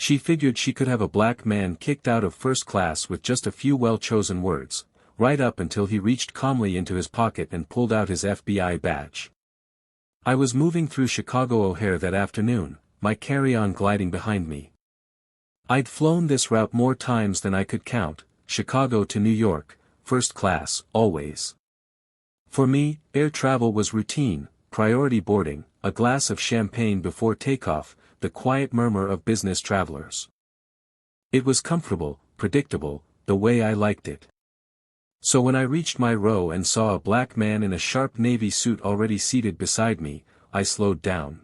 She figured she could have a black man kicked out of first class with just a few well-chosen words, right up until he reached calmly into his pocket and pulled out his FBI badge. I was moving through Chicago O'Hare that afternoon, my carry-on gliding behind me. I'd flown this route more times than I could count, Chicago to New York, first class, always. For me, air travel was routine, priority boarding, a glass of champagne before takeoff, the quiet murmur of business travelers. It was comfortable, predictable, the way I liked it. So when I reached my row and saw a black man in a sharp navy suit already seated beside me, I slowed down.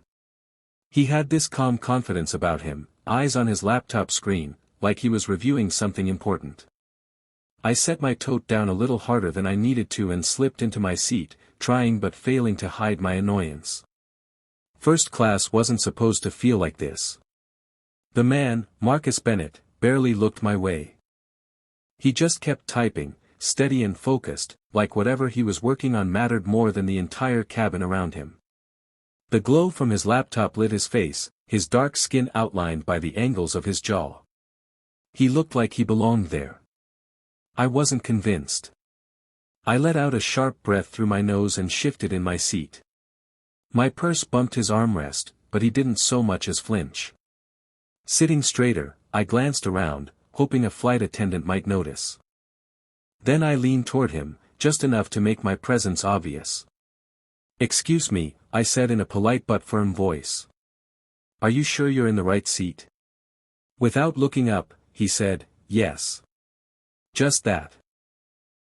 He had this calm confidence about him, eyes on his laptop screen, like he was reviewing something important. I set my tote down a little harder than I needed to and slipped into my seat, trying but failing to hide my annoyance. First class wasn't supposed to feel like this. The man, Marcus Bennett, barely looked my way. He just kept typing, steady and focused, like whatever he was working on mattered more than the entire cabin around him. The glow from his laptop lit his face, his dark skin outlined by the angles of his jaw. He looked like he belonged there. I wasn't convinced. I let out a sharp breath through my nose and shifted in my seat. My purse bumped his armrest, but he didn't so much as flinch. Sitting straighter, I glanced around, hoping a flight attendant might notice. Then I leaned toward him, just enough to make my presence obvious. "Excuse me," I said in a polite but firm voice. "Are you sure you're in the right seat?" Without looking up, he said, "Yes." Just that.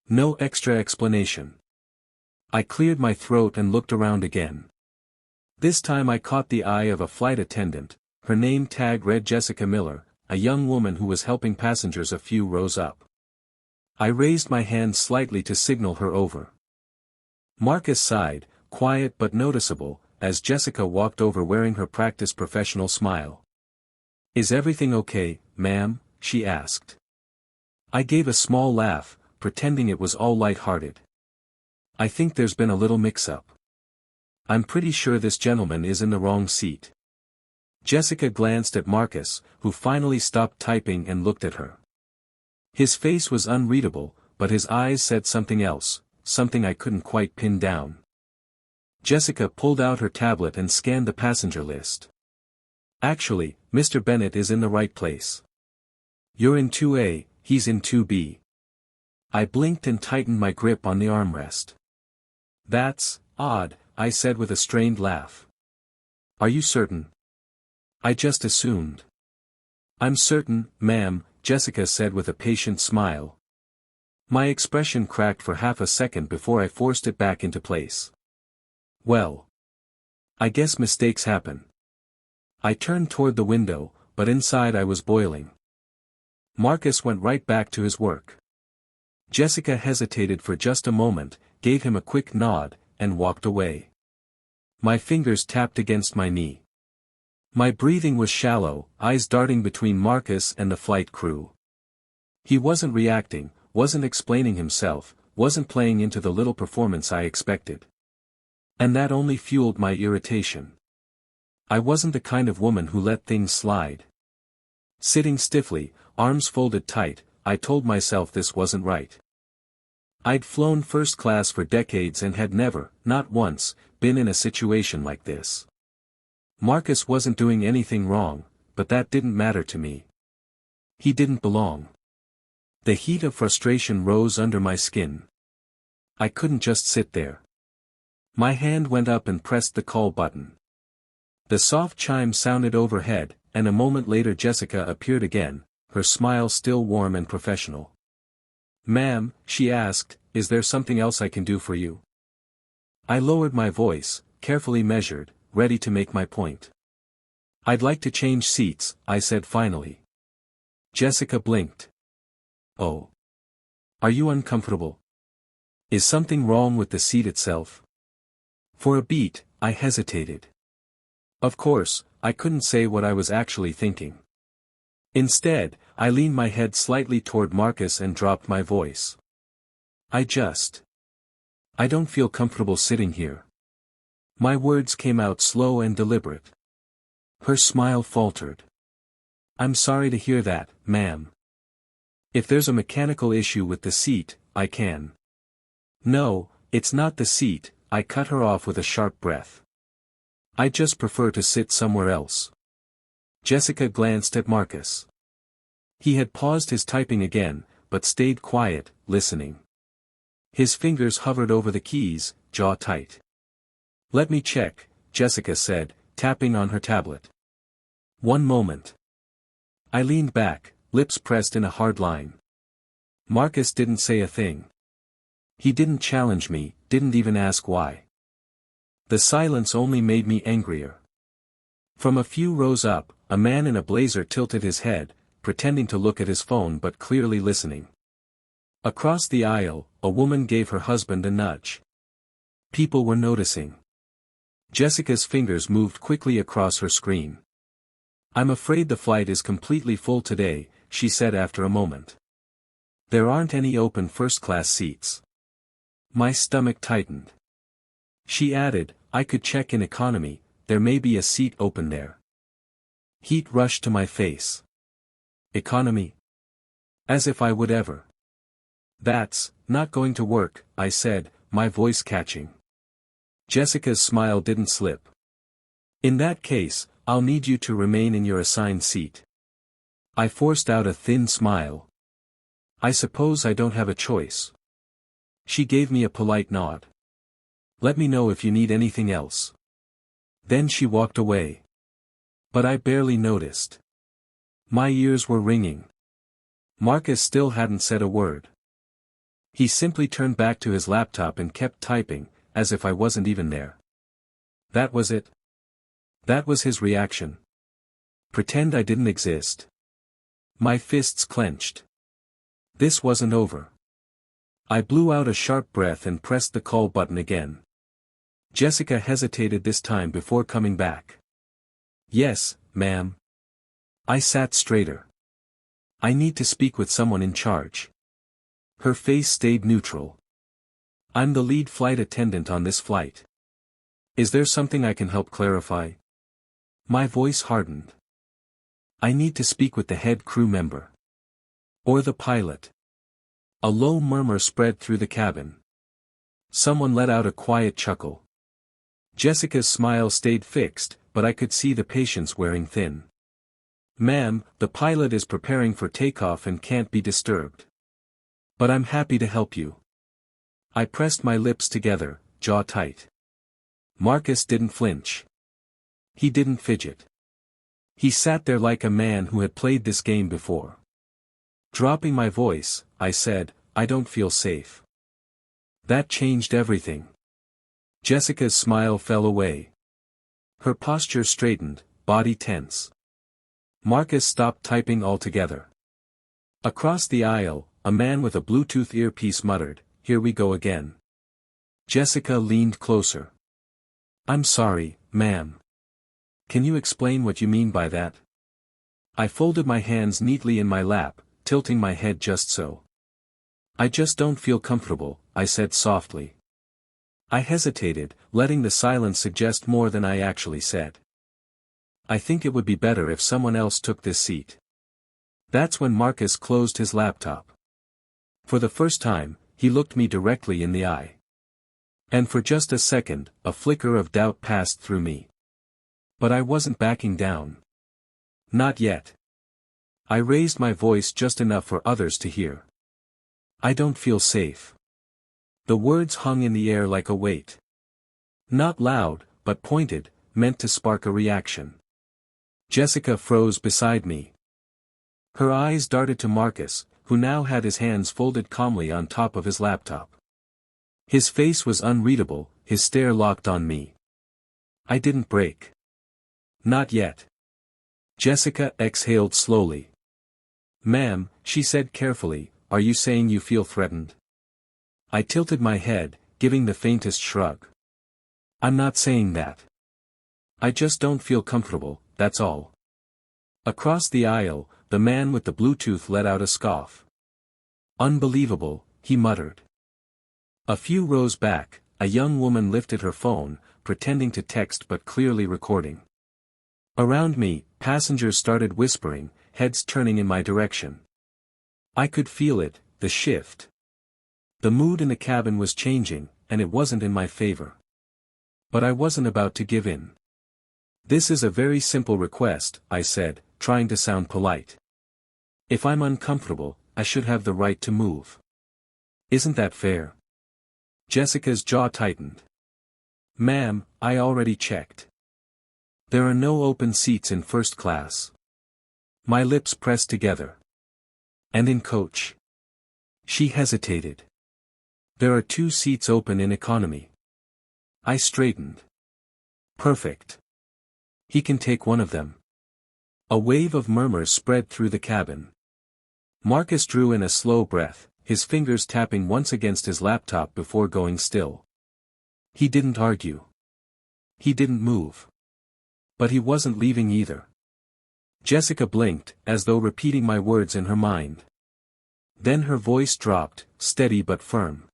No extra explanation. I cleared my throat and looked around again. This time I caught the eye of a flight attendant. Her name tag read Jessica Miller, a young woman who was helping passengers a few rows up. I raised my hand slightly to signal her over. Marcus sighed, quiet but noticeable, as Jessica walked over wearing her practice professional smile. "Is everything okay, ma'am?" she asked. I gave a small laugh, pretending it was all light-hearted. "I think there's been a little mix-up. I'm pretty sure this gentleman is in the wrong seat." Jessica glanced at Marcus, who finally stopped typing and looked at her. His face was unreadable, but his eyes said something else, something I couldn't quite pin down. Jessica pulled out her tablet and scanned the passenger list. "Actually, Mr. Bennett is in the right place. You're in 2A, he's in 2B. I blinked and tightened my grip on the armrest. "That's odd," I said with a strained laugh. "Are you certain?" "I just assumed." "I'm certain, ma'am," Jessica said with a patient smile. My expression cracked for half a second before I forced it back into place. "Well, I guess mistakes happen." I turned toward the window, but inside I was boiling. Marcus went right back to his work. Jessica hesitated for just a moment, gave him a quick nod, and walked away. My fingers tapped against my knee. My breathing was shallow, eyes darting between Marcus and the flight crew. He wasn't reacting, wasn't explaining himself, wasn't playing into the little performance I expected. And that only fueled my irritation. I wasn't the kind of woman who let things slide. Sitting stiffly, arms folded tight, I told myself this wasn't right. I'd flown first class for decades and had never, not once, been in a situation like this. Marcus wasn't doing anything wrong, but that didn't matter to me. He didn't belong. The heat of frustration rose under my skin. I couldn't just sit there. My hand went up and pressed the call button. The soft chime sounded overhead, and a moment later Jessica appeared again, her smile still warm and professional. "Ma'am," she asked, "is there something else I can do for you?" I lowered my voice, carefully measured, ready to make my point. "I'd like to change seats," I said finally. Jessica blinked. "Oh. Are you uncomfortable? Is something wrong with the seat itself?" For a beat, I hesitated. Of course, I couldn't say what I was actually thinking. Instead, I leaned my head slightly toward Marcus and dropped my voice. I don't feel comfortable sitting here." My words came out slow and deliberate. Her smile faltered. I'm sorry to hear that, ma'am. If there's a mechanical issue with the seat, I can. No, it's not the seat, I cut her off with a sharp breath. I just prefer to sit somewhere else. Jessica glanced at Marcus. He had paused his typing again, but stayed quiet, listening. His fingers hovered over the keys, jaw tight. Let me check, Jessica said, tapping on her tablet. One moment. I leaned back, lips pressed in a hard line. Marcus didn't say a thing. He didn't challenge me, didn't even ask why. The silence only made me angrier. From a few rows up, a man in a blazer tilted his head, pretending to look at his phone but clearly listening. Across the aisle, a woman gave her husband a nudge. People were noticing. Jessica's fingers moved quickly across her screen. I'm afraid the flight is completely full today, she said after a moment. There aren't any open first-class seats. My stomach tightened. She added, I could check in economy, there may be a seat open there. Heat rushed to my face. Economy? As if I would ever. That's not going to work, I said, my voice catching. Jessica's smile didn't slip. In that case, I'll need you to remain in your assigned seat. I forced out a thin smile. I suppose I don't have a choice. She gave me a polite nod. Let me know if you need anything else. Then she walked away. But I barely noticed. My ears were ringing. Marcus still hadn't said a word. He simply turned back to his laptop and kept typing, as if I wasn't even there. That was it. That was his reaction. Pretend I didn't exist. My fists clenched. This wasn't over. I blew out a sharp breath and pressed the call button again. Jessica hesitated this time before coming back. Yes, ma'am. I sat straighter. I need to speak with someone in charge. Her face stayed neutral. I'm the lead flight attendant on this flight. Is there something I can help clarify? My voice hardened. I need to speak with the head crew member. Or the pilot. A low murmur spread through the cabin. Someone let out a quiet chuckle. Jessica's smile stayed fixed, but I could see the patience wearing thin. Ma'am, the pilot is preparing for takeoff and can't be disturbed. But I'm happy to help you. I pressed my lips together, jaw tight. Marcus didn't flinch. He didn't fidget. He sat there like a man who had played this game before. Dropping my voice, I said, I don't feel safe. That changed everything. Jessica's smile fell away. Her posture straightened, body tense. Marcus stopped typing altogether. Across the aisle, a man with a Bluetooth earpiece muttered, "Here we go again." Jessica leaned closer. "I'm sorry, ma'am. Can you explain what you mean by that?" I folded my hands neatly in my lap, tilting my head just so. "I just don't feel comfortable," I said softly. I hesitated, letting the silence suggest more than I actually said. "I think it would be better if someone else took this seat." That's when Marcus closed his laptop. For the first time, he looked me directly in the eye. And for just a second, a flicker of doubt passed through me. But I wasn't backing down. Not yet. I raised my voice just enough for others to hear. "I don't feel safe." The words hung in the air like a weight. Not loud, but pointed, meant to spark a reaction. Jessica froze beside me. Her eyes darted to Marcus, who now had his hands folded calmly on top of his laptop. His face was unreadable, his stare locked on me. I didn't break. Not yet. Jessica exhaled slowly. "Ma'am," she said carefully, "are you saying you feel threatened?" I tilted my head, giving the faintest shrug. "I'm not saying that. I just don't feel comfortable, that's all." Across the aisle, the man with the Bluetooth let out a scoff. "Unbelievable," he muttered. A few rows back, a young woman lifted her phone, pretending to text but clearly recording. Around me, passengers started whispering, heads turning in my direction. I could feel it, the shift. The mood in the cabin was changing, and it wasn't in my favor. But I wasn't about to give in. "This is a very simple request," I said, trying to sound polite. "If I'm uncomfortable, I should have the right to move. Isn't that fair?" Jessica's jaw tightened. "Ma'am, I already checked. There are no open seats in first class." My lips pressed together. "And in coach?" She hesitated. "There are 2 seats open in economy." I straightened. "Perfect. He can take one of them." A wave of murmurs spread through the cabin. Marcus drew in a slow breath, his fingers tapping once against his laptop before going still. He didn't argue. He didn't move. But he wasn't leaving either. Jessica blinked, as though repeating my words in her mind. Then her voice dropped, steady but firm.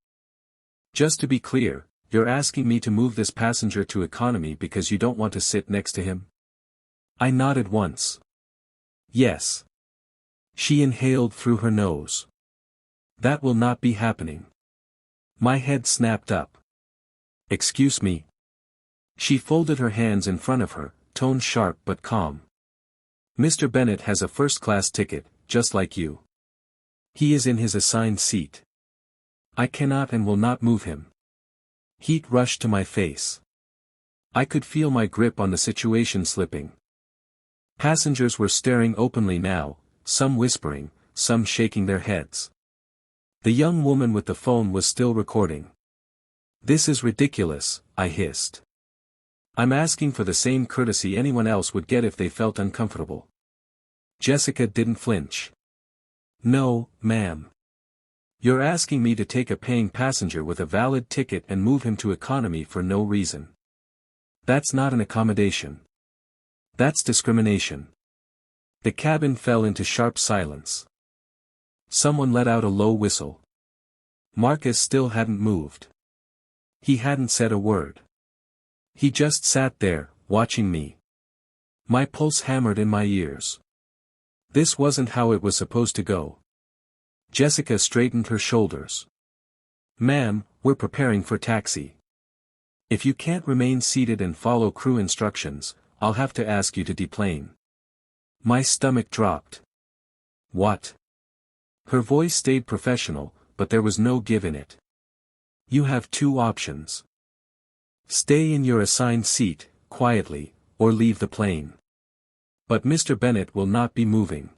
"Just to be clear, you're asking me to move this passenger to economy because you don't want to sit next to him?" I nodded once. "Yes." She inhaled through her nose. "That will not be happening." My head snapped up. "Excuse me." She folded her hands in front of her, tone sharp but calm. "Mr. Bennett has a first-class ticket, just like you. He is in his assigned seat. I cannot and will not move him." Heat rushed to my face. I could feel my grip on the situation slipping. Passengers were staring openly now, some whispering, some shaking their heads. The young woman with the phone was still recording. "This is ridiculous," I hissed. "I'm asking for the same courtesy anyone else would get if they felt uncomfortable." Jessica didn't flinch. "No, ma'am. You're asking me to take a paying passenger with a valid ticket and move him to economy for no reason. That's not an accommodation. That's discrimination." The cabin fell into sharp silence. Someone let out a low whistle. Marcus still hadn't moved. He hadn't said a word. He just sat there, watching me. My pulse hammered in my ears. This wasn't how it was supposed to go. Jessica straightened her shoulders. "Ma'am, we're preparing for taxi. If you can't remain seated and follow crew instructions, I'll have to ask you to deplane." My stomach dropped. "What?" Her voice stayed professional, but there was no give in it. "You have 2 options. Stay in your assigned seat, quietly, or leave the plane. But Mr. Bennett will not be moving."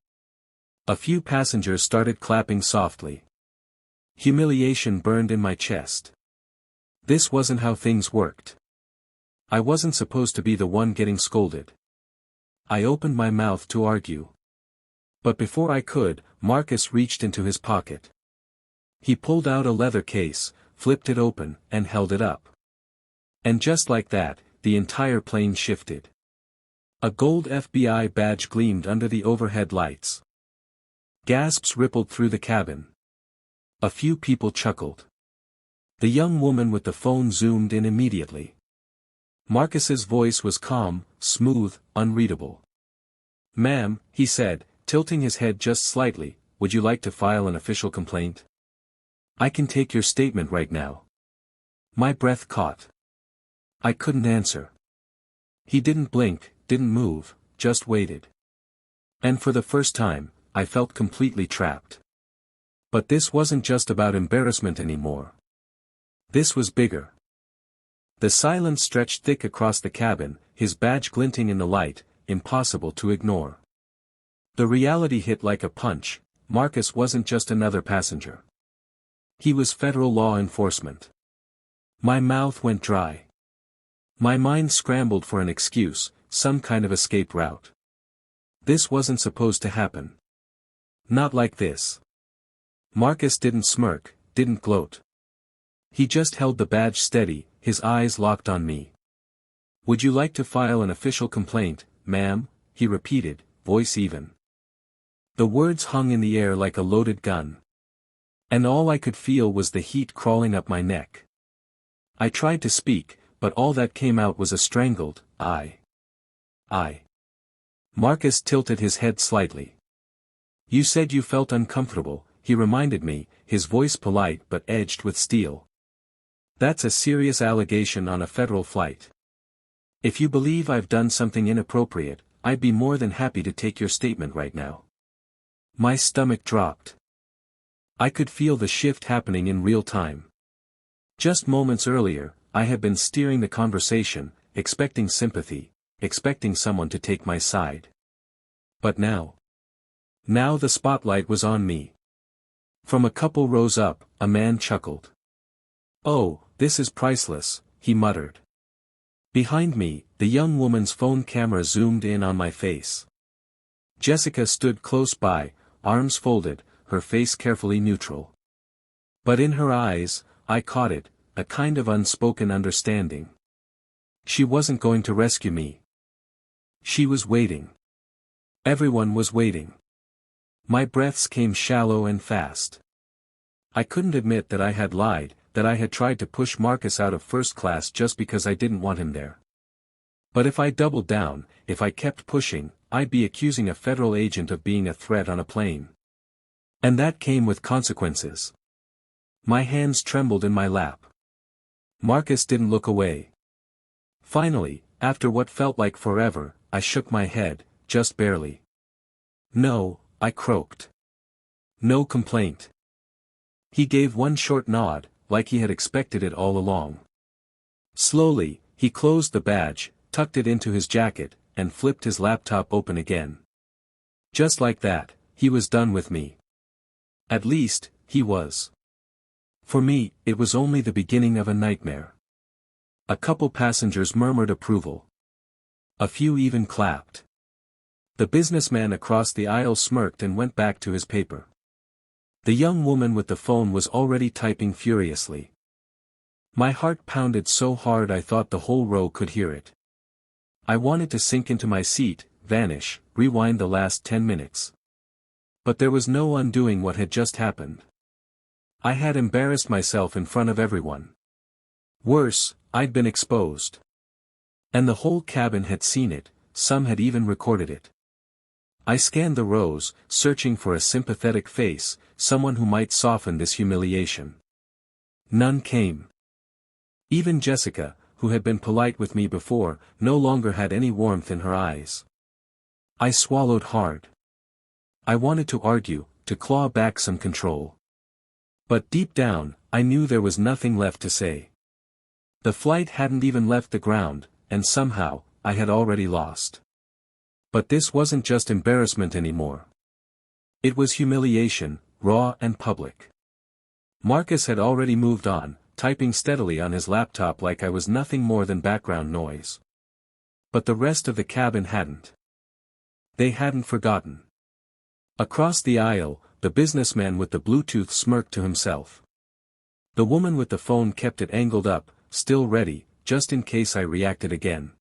A few passengers started clapping softly. Humiliation burned in my chest. This wasn't how things worked. I wasn't supposed to be the one getting scolded. I opened my mouth to argue. But before I could, Marcus reached into his pocket. He pulled out a leather case, flipped it open, and held it up. And just like that, the entire plane shifted. A gold FBI badge gleamed under the overhead lights. Gasps rippled through the cabin. A few people chuckled. The young woman with the phone zoomed in immediately. Marcus's voice was calm, smooth, unreadable. "Ma'am," he said, tilting his head just slightly, "would you like to file an official complaint? I can take your statement right now." My breath caught. I couldn't answer. He didn't blink, didn't move, just waited. And for the first time, I felt completely trapped. But this wasn't just about embarrassment anymore. This was bigger. The silence stretched thick across the cabin, his badge glinting in the light, impossible to ignore. The reality hit like a punch. Marcus wasn't just another passenger. He was federal law enforcement. My mouth went dry. My mind scrambled for an excuse, some kind of escape route. This wasn't supposed to happen. Not like this. Marcus didn't smirk, didn't gloat. He just held the badge steady, his eyes locked on me. "Would you like to file an official complaint, ma'am?" he repeated, voice even. The words hung in the air like a loaded gun. And all I could feel was the heat crawling up my neck. I tried to speak, but all that came out was a strangled, I. Marcus tilted his head slightly. You said you felt uncomfortable, he reminded me, his voice polite but edged with steel. That's a serious allegation on a federal flight. If you believe I've done something inappropriate, I'd be more than happy to take your statement right now. My stomach dropped. I could feel the shift happening in real time. Just moments earlier, I had been steering the conversation, expecting sympathy, expecting someone to take my side. But now the spotlight was on me. From a couple rows up, a man chuckled. "Oh, this is priceless," he muttered. Behind me, the young woman's phone camera zoomed in on my face. Jessica stood close by, arms folded, her face carefully neutral. But in her eyes, I caught it, a kind of unspoken understanding. She wasn't going to rescue me. She was waiting. Everyone was waiting. My breaths came shallow and fast. I couldn't admit that I had lied, that I had tried to push Marcus out of first class just because I didn't want him there. But if I doubled down, if I kept pushing, I'd be accusing a federal agent of being a threat on a plane. And that came with consequences. My hands trembled in my lap. Marcus didn't look away. Finally, after what felt like forever, I shook my head, just barely. "No," I croaked. "No complaint." He gave one short nod, like he had expected it all along. Slowly, he closed the badge, tucked it into his jacket, and flipped his laptop open again. Just like that, he was done with me. At least, he was. For me, it was only the beginning of a nightmare. A couple passengers murmured approval. A few even clapped. The businessman across the aisle smirked and went back to his paper. The young woman with the phone was already typing furiously. My heart pounded so hard I thought the whole row could hear it. I wanted to sink into my seat, vanish, rewind the last 10 minutes. But there was no undoing what had just happened. I had embarrassed myself in front of everyone. Worse, I'd been exposed. And the whole cabin had seen it, some had even recorded it. I scanned the rows, searching for a sympathetic face, someone who might soften this humiliation. None came. Even Jessica, who had been polite with me before, no longer had any warmth in her eyes. I swallowed hard. I wanted to argue, to claw back some control. But deep down, I knew there was nothing left to say. The flight hadn't even left the ground, and somehow, I had already lost. But this wasn't just embarrassment anymore. It was humiliation, raw and public. Marcus had already moved on, typing steadily on his laptop like I was nothing more than background noise. But the rest of the cabin hadn't. They hadn't forgotten. Across the aisle, the businessman with the Bluetooth smirked to himself. The woman with the phone kept it angled up, still ready, just in case I reacted again.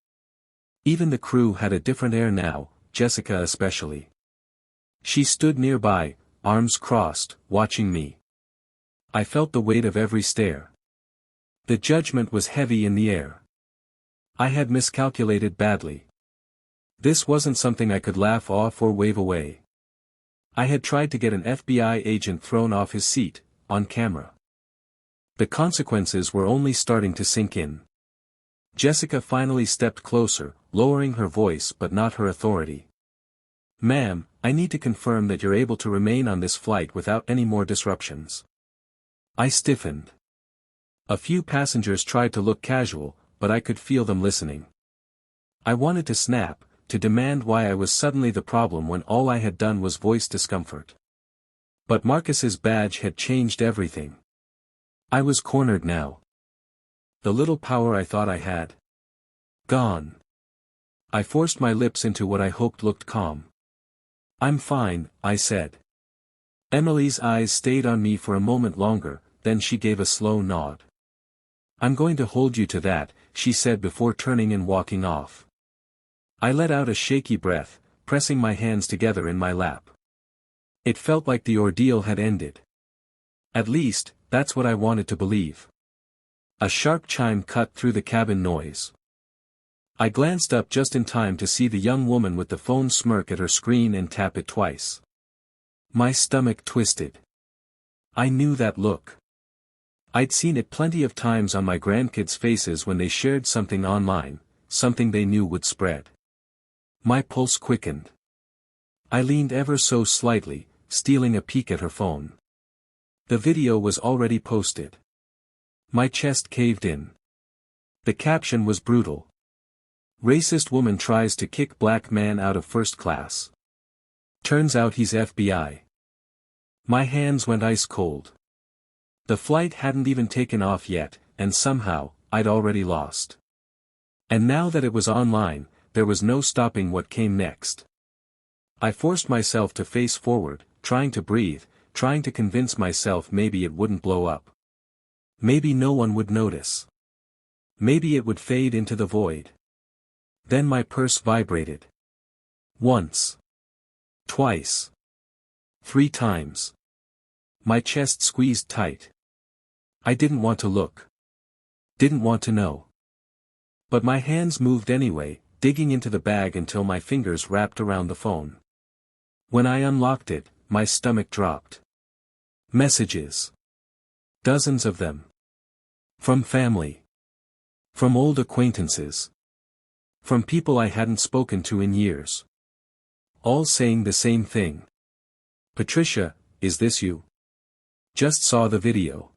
Even the crew had a different air now, Jessica especially. She stood nearby, arms crossed, watching me. I felt the weight of every stare. The judgment was heavy in the air. I had miscalculated badly. This wasn't something I could laugh off or wave away. I had tried to get an FBI agent thrown off his seat, on camera. The consequences were only starting to sink in. Jessica finally stepped closer, lowering her voice but not her authority. "Ma'am, I need to confirm that you're able to remain on this flight without any more disruptions." I stiffened. A few passengers tried to look casual, but I could feel them listening. I wanted to snap, to demand why I was suddenly the problem when all I had done was voice discomfort. But Marcus's badge had changed everything. I was cornered now. The little power I thought I had. Gone. I forced my lips into what I hoped looked calm. "I'm fine," I said. Emily's eyes stayed on me for a moment longer, then she gave a slow nod. "I'm going to hold you to that," she said before turning and walking off. I let out a shaky breath, pressing my hands together in my lap. It felt like the ordeal had ended. At least, that's what I wanted to believe. A sharp chime cut through the cabin noise. I glanced up just in time to see the young woman with the phone smirk at her screen and tap it twice. My stomach twisted. I knew that look. I'd seen it plenty of times on my grandkids' faces when they shared something online, something they knew would spread. My pulse quickened. I leaned ever so slightly, stealing a peek at her phone. The video was already posted. My chest caved in. The caption was brutal. Racist woman tries to kick black man out of first class. Turns out he's FBI. My hands went ice cold. The flight hadn't even taken off yet, and somehow, I'd already lost. And now that it was online, there was no stopping what came next. I forced myself to face forward, trying to breathe, trying to convince myself maybe it wouldn't blow up. Maybe no one would notice. Maybe it would fade into the void. Then my purse vibrated. Once. Twice. 3 times. My chest squeezed tight. I didn't want to look. Didn't want to know. But my hands moved anyway, digging into the bag until my fingers wrapped around the phone. When I unlocked it, my stomach dropped. Messages. Dozens of them. From family. From old acquaintances. From people I hadn't spoken to in years. All saying the same thing. Patricia, is this you? Just saw the video.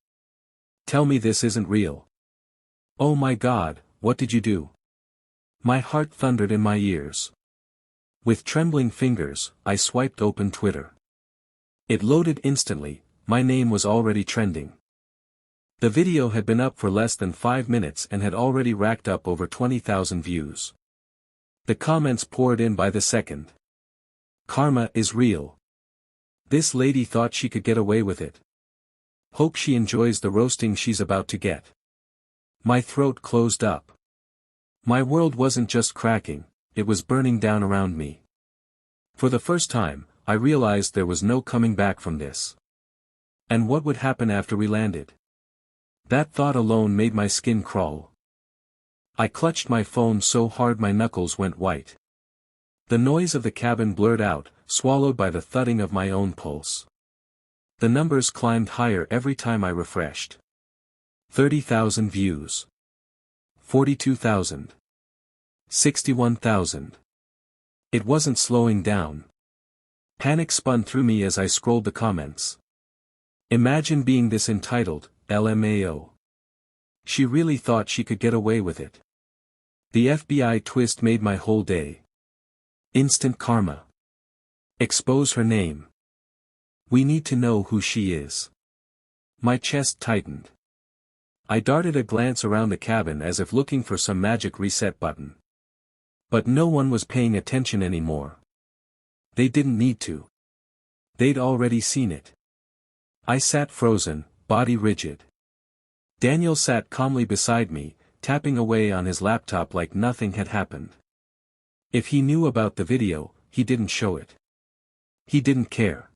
Tell me this isn't real. Oh my God, what did you do? My heart thundered in my ears. With trembling fingers, I swiped open Twitter. It loaded instantly, my name was already trending. The video had been up for less than 5 minutes and had already racked up over 20,000 views. The comments poured in by the second. Karma is real. This lady thought she could get away with it. Hope she enjoys the roasting she's about to get. My throat closed up. My world wasn't just cracking, it was burning down around me. For the first time, I realized there was no coming back from this. And what would happen after we landed? That thought alone made my skin crawl. I clutched my phone so hard my knuckles went white. The noise of the cabin blurred out, swallowed by the thudding of my own pulse. The numbers climbed higher every time I refreshed. 30,000 views. 42,000. 61,000. It wasn't slowing down. Panic spun through me as I scrolled the comments. Imagine being this entitled, LMAO. She really thought she could get away with it. The FBI twist made my whole day. Instant karma. Expose her name. We need to know who she is. My chest tightened. I darted a glance around the cabin as if looking for some magic reset button. But no one was paying attention anymore. They didn't need to. They'd already seen it. I sat frozen, body rigid. Daniel sat calmly beside me, tapping away on his laptop like nothing had happened. If he knew about the video, he didn't show it. He didn't care.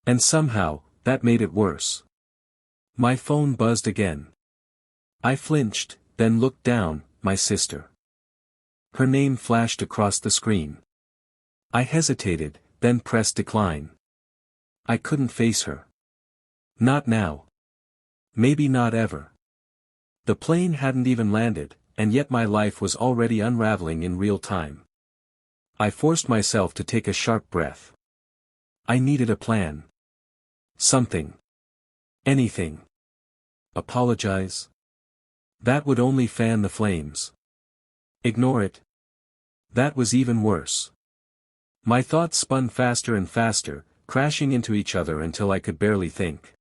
And somehow, that made it worse. My phone buzzed again. I flinched, then looked down, my sister. Her name flashed across the screen. I hesitated, then pressed decline. I couldn't face her. Not now. Maybe not ever. The plane hadn't even landed, and yet my life was already unraveling in real time. I forced myself to take a sharp breath. I needed a plan. Something. Anything. Apologize? That would only fan the flames. Ignore it? That was even worse. My thoughts spun faster and faster, crashing into each other until I could barely think.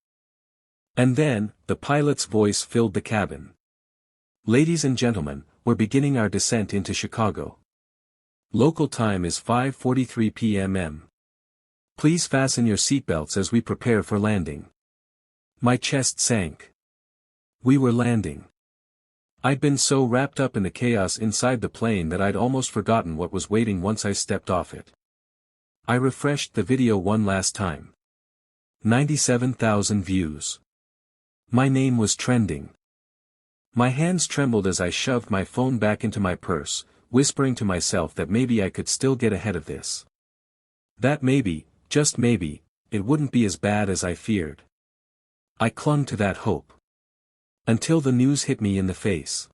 And then, the pilot's voice filled the cabin. Ladies and gentlemen, we're beginning our descent into Chicago. Local time is 5:43 p.m. Please fasten your seatbelts as we prepare for landing. My chest sank. We were landing. I'd been so wrapped up in the chaos inside the plane that I'd almost forgotten what was waiting once I stepped off it. I refreshed the video one last time. 97,000 views. My name was trending. My hands trembled as I shoved my phone back into my purse, whispering to myself that maybe I could still get ahead of this. That maybe, just maybe, it wouldn't be as bad as I feared. I clung to that hope. Until the news hit me in the face.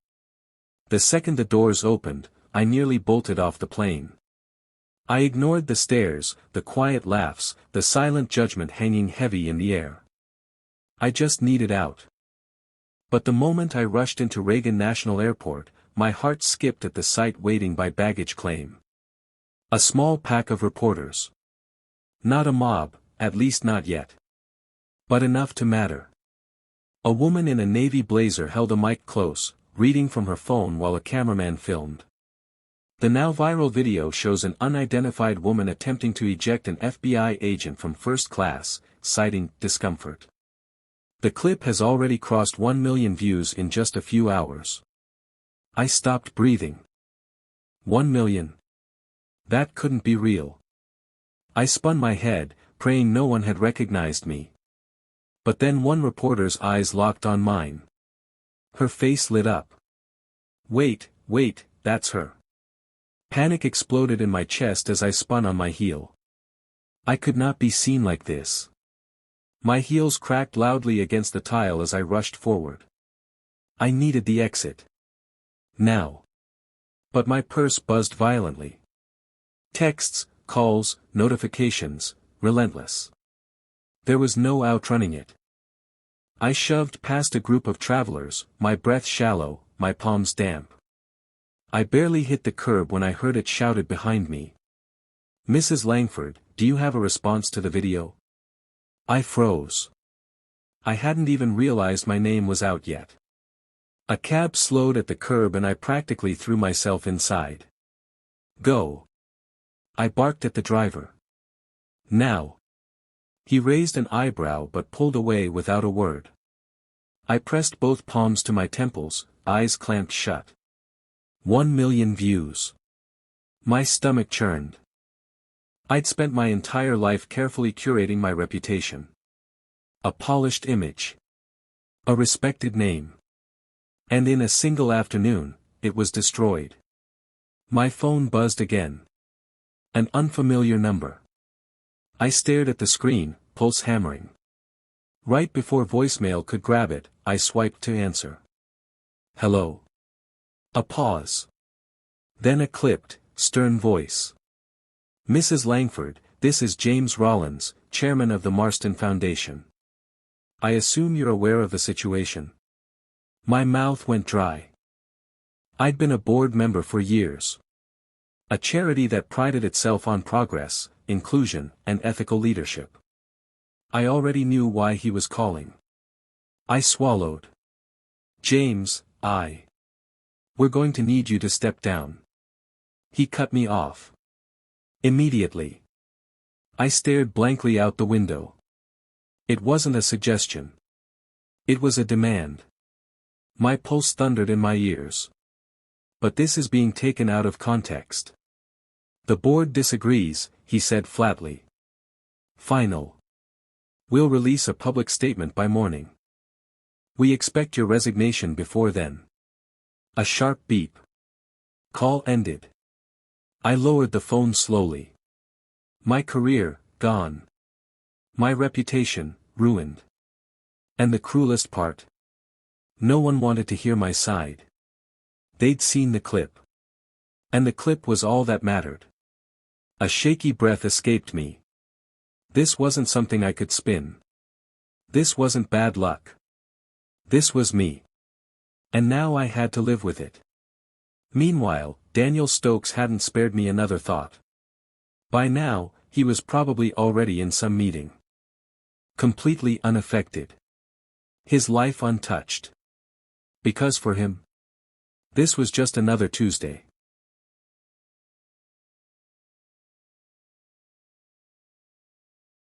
The second the doors opened, I nearly bolted off the plane. I ignored the stares, the quiet laughs, the silent judgment hanging heavy in the air. I just needed out. But the moment I rushed into Reagan National Airport, my heart skipped at the sight waiting by baggage claim. A small pack of reporters. Not a mob, at least not yet. But enough to matter. A woman in a navy blazer held a mic close, reading from her phone while a cameraman filmed. The now viral video shows an unidentified woman attempting to eject an FBI agent from first class, citing discomfort. The clip has already crossed 1 million views in just a few hours. I stopped breathing. 1 million. That couldn't be real. I spun my head, praying no one had recognized me. But then one reporter's eyes locked on mine. Her face lit up. Wait, that's her. Panic exploded in my chest as I spun on my heel. I could not be seen like this. My heels cracked loudly against the tile as I rushed forward. I needed the exit. Now. But my purse buzzed violently. Texts, calls, notifications, relentless. There was no outrunning it. I shoved past a group of travelers, my breath shallow, my palms damp. I barely hit the curb when I heard it shouted behind me. "Mrs. Langford, do you have a response to the video?" I froze. I hadn't even realized my name was out yet. A cab slowed at the curb and I practically threw myself inside. "Go." I barked at the driver. "Now." He raised an eyebrow but pulled away without a word. I pressed both palms to my temples, eyes clamped shut. 1 million views. My stomach churned. I'd spent my entire life carefully curating my reputation. A polished image. A respected name. And in a single afternoon, it was destroyed. My phone buzzed again. An unfamiliar number. I stared at the screen, pulse hammering. Right before voicemail could grab it, I swiped to answer. "Hello." A pause. Then a clipped, stern voice. "Mrs. Langford, this is James Rollins, chairman of the Marston Foundation. I assume you're aware of the situation." My mouth went dry. I'd been a board member for years. A charity that prided itself on progress, inclusion, and ethical leadership. I already knew why he was calling. I swallowed. "James, we're going to need you to step down." He cut me off. Immediately. I stared blankly out the window. It wasn't a suggestion. It was a demand. My pulse thundered in my ears. But this is being taken out of context. "The board disagrees," he said flatly. "Final. We'll release a public statement by morning. We expect your resignation before then." A sharp beep. Call ended. I lowered the phone slowly. My career, gone. My reputation, ruined. And the cruelest part? No one wanted to hear my side. They'd seen the clip. And the clip was all that mattered. A shaky breath escaped me. This wasn't something I could spin. This wasn't bad luck. This was me. And now I had to live with it. Meanwhile, Daniel Stokes hadn't spared me another thought. By now, he was probably already in some meeting. Completely unaffected. His life untouched. Because for him, this was just another Tuesday.